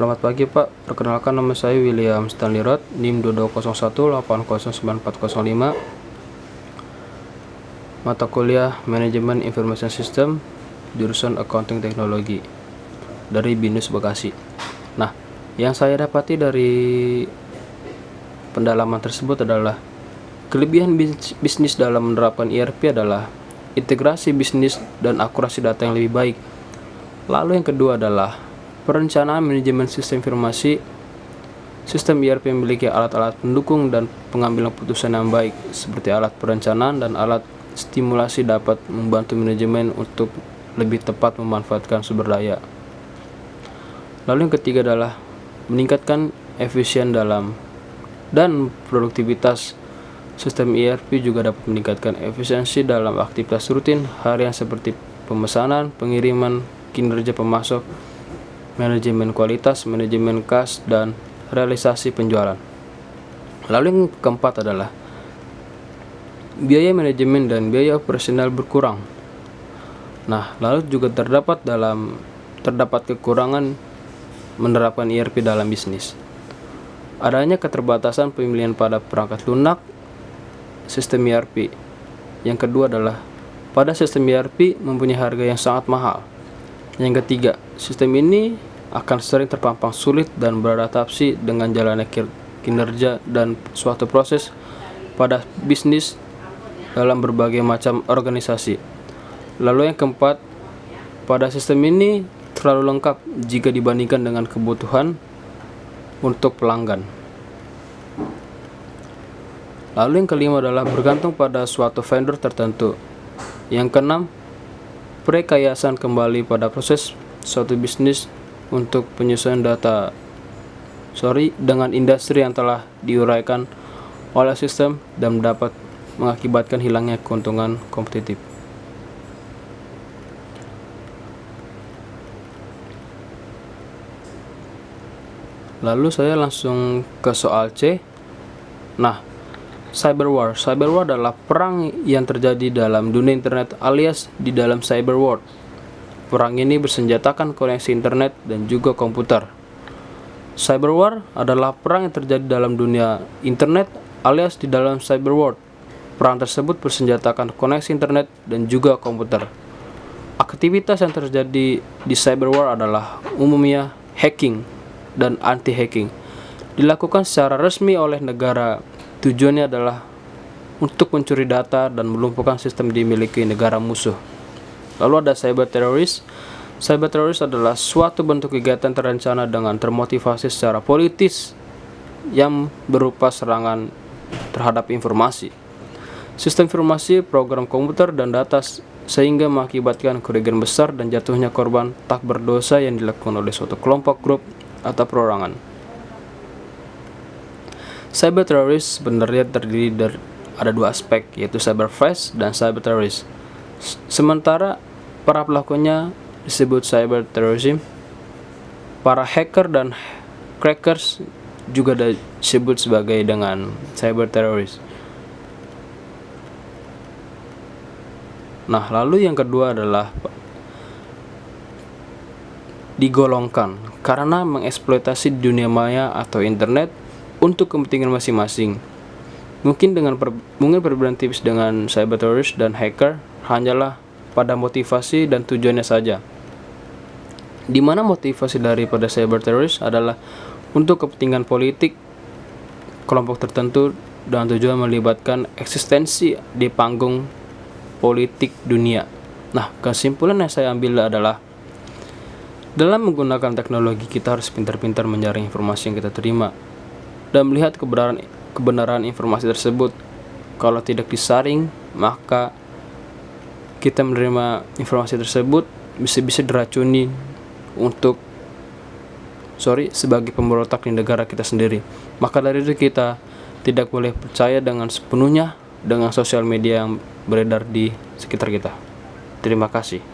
Selamat pagi Pak, perkenalkan nama saya William Stanley Roth, NIM 2201809405, mata kuliah Manajemen Information System, jurusan Accounting Teknologi, dari BINUS Bekasi. Nah, yang saya dapati dari pendalaman tersebut adalah kelebihan bisnis dalam menerapkan ERP adalah integrasi bisnis dan akurasi data yang lebih baik. Lalu yang kedua adalah perencanaan manajemen sistem informasi. Sistem ERP memiliki alat-alat pendukung dan pengambilan keputusan yang baik, seperti alat perencanaan dan alat stimulasi dapat membantu manajemen untuk lebih tepat memanfaatkan sumber daya. Lalu yang ketiga adalah meningkatkan efisien dalam dan produktivitas. Sistem ERP juga dapat meningkatkan efisiensi dalam aktivitas rutin harian seperti pemesanan, pengiriman, kinerja pemasok, manajemen kualitas, manajemen kas, dan realisasi penjualan. Lalu yang keempat adalah biaya manajemen dan biaya operasional berkurang. Nah, lalu juga terdapat kekurangan menerapkan ERP dalam bisnis. Adanya keterbatasan pemilihan pada perangkat lunak sistem ERP. Yang kedua adalah pada sistem ERP mempunyai harga yang sangat mahal. Yang ketiga, sistem ini akan sering terpampang sulit dan beradaptasi dengan jalannya kinerja dan suatu proses pada bisnis dalam berbagai macam organisasi. Lalu yang keempat, pada sistem ini terlalu lengkap jika dibandingkan dengan kebutuhan untuk pelanggan. Lalu yang kelima adalah bergantung pada suatu vendor tertentu. Yang keenam, perekayasan kembali pada proses suatu bisnis untuk penyesuaian data dengan industri yang telah diuraikan oleh sistem dan dapat mengakibatkan hilangnya keuntungan kompetitif. Lalu saya langsung ke soal C. Nah, cyber war adalah perang yang terjadi dalam dunia internet alias di dalam cyber world. Perang ini bersenjatakan koneksi internet dan juga komputer. Cyber war adalah perang yang terjadi dalam dunia internet alias di dalam cyber world. Perang tersebut bersenjatakan koneksi internet dan juga komputer. Aktivitas yang terjadi di cyber war adalah umumnya hacking dan anti-hacking. Dilakukan secara resmi oleh negara. Tujuannya adalah untuk mencuri data dan melumpuhkan sistem dimiliki negara musuh. Lalu ada cyber teroris. Cyber teroris adalah suatu bentuk kegiatan terencana dengan termotivasi secara politis yang berupa serangan terhadap informasi, sistem informasi, program komputer, dan data sehingga mengakibatkan kerugian besar dan jatuhnya korban tak berdosa yang dilakukan oleh suatu kelompok, grup, atau perorangan. Cyber teroris sebenarnya terdiri dari ada dua aspek, yaitu cyber threat dan cyber teroris. Sementara para pelakunya disebut cyber terrorism, para hacker dan crackers juga disebut sebagai dengan cyber teroris. Nah, lalu yang kedua adalah digolongkan karena mengeksploitasi dunia maya atau internet untuk kepentingan masing-masing. Mungkin perbedaan tipis dengan cyber teroris dan hacker hanyalah pada motivasi dan tujuannya saja. Di mana motivasi daripada cyber teroris adalah untuk kepentingan politik kelompok tertentu dan tujuan melibatkan eksistensi di panggung politik dunia. Nah, kesimpulan yang saya ambil adalah dalam menggunakan teknologi kita harus pintar-pintar menyaring informasi yang kita terima dan melihat kebenaran informasi tersebut. Kalau tidak disaring, maka kita menerima informasi tersebut bisa diracuni sebagai pemberontak di negara kita sendiri. Maka dari itu kita tidak boleh percaya dengan sepenuhnya dengan sosial media yang beredar di sekitar kita. Terima kasih.